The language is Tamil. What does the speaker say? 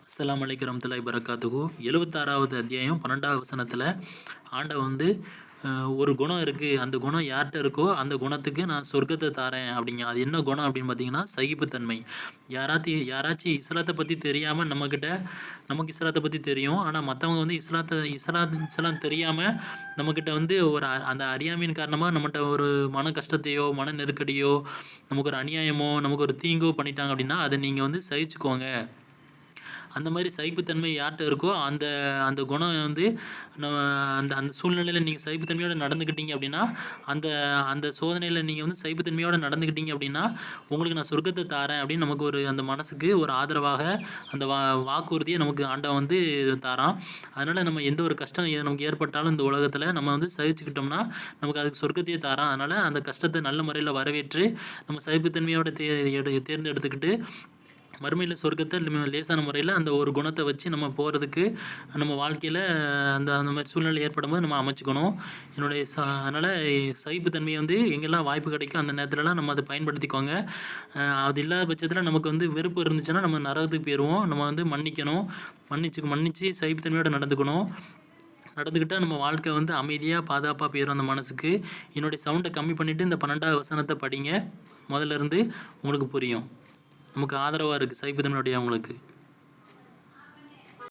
அஸ்ஸலாமு அலைக்கும் வரஹ்மத்துல்லாஹி வபரகாத்துஹு. 76வது அத்தியாயம் 12வது வசனத்தில் ஆண்டவன் வந்து ஒரு குணம் இருக்குது, அந்த குணம் யார்கிட்ட இருக்கோ அந்த குணத்துக்கு நான் சொர்க்கத்தை தாரேன் அப்படிங்க. அது என்ன குணம் அப்படின்னு பார்த்தீங்கன்னா சகிப்புத்தன்மை. யாராச்சும் இஸ்லாத்தை பற்றி தெரியாமல் நமக்கு இஸ்லாத்தை பற்றி தெரியும், ஆனால் மற்றவங்க வந்து இஸ்லாம் தெரியாமல் நம்மக்கிட்ட வந்து அந்த அறியாமையின் காரணமாக நம்மகிட்ட ஒரு மன கஷ்டத்தையோ மன நெருக்கடியோ நமக்கு ஒரு அநியாயமோ நமக்கு ஒரு தீங்கோ பண்ணிட்டாங்க அப்படின்னா அதை நீங்கள் வந்து சகிச்சுக்கோங்க. அந்த மாதிரி சகிப்புத்தன்மை யார்கிட்ட இருக்கோ அந்த அந்த குணம் வந்து அந்த அந்த சூழ்நிலையில் நீங்கள் சகிப்புத்தன்மையோடு நடந்துக்கிட்டீங்க அப்படின்னா, அந்த அந்த சோதனையில் நீங்கள் வந்து சகிப்புத்தன்மையோடு நடந்துக்கிட்டீங்க அப்படின்னா உங்களுக்கு நான் சொர்க்கத்தை தாரேன் அப்படின்னு நமக்கு அந்த மனசுக்கு ஒரு ஆதரவாக அந்த வாக்குறுதியை நமக்கு ஆண்டவன் வந்து தாரான். அதனால் நம்ம எந்த ஒரு கஷ்டம் நமக்கு ஏற்பட்டாலும் இந்த உலகத்தில் நம்ம வந்து சகிச்சுக்கிட்டோம்னா நமக்கு அதுக்கு சொர்க்கத்தையே தாரான். அதனால் அந்த கஷ்டத்தை நல்ல முறையில் வரவேற்று நம்ம சகிப்புத்தன்மையோட தேர்ந்தெடுத்துக்கிட்டு மறுமையில் சொர்க்கத்தை லேசான முறையில் அந்த ஒரு குணத்தை வச்சு நம்ம போகிறதுக்கு நம்ம வாழ்க்கையில் அந்த மாதிரி சூழ்நிலை ஏற்படும் போது நம்ம அமைச்சுக்கணும். அதனால் சகிப்புத்தன்மையை வந்து எங்கெல்லாம் வாய்ப்பு கிடைக்கும் அந்த நேரத்துலலாம் நம்ம அதை பயன்படுத்திக்கோங்க. அது இல்லாத பட்சத்தில் நமக்கு வந்து வெறுப்பு இருந்துச்சுன்னா நம்ம நரகத்துக்கு போயிடுவோம். நம்ம வந்து மன்னிச்சு சகிப்புத்தன்மையோடு நடந்துக்கிட்டால் நம்ம வாழ்க்கை வந்து அமைதியாக பாதுகாப்பாக போயிடும் அந்த மனசுக்கு. என்னுடைய சவுண்டை கம்மி பண்ணிவிட்டு இந்த 12வது வசனத்தை படிங்க, முதல்ல இருந்து உங்களுக்கு புரியும். நமக்கு ஆதரவாக இருக்குது சகிப்புத்தன்மையுடைய உங்களுக்கு.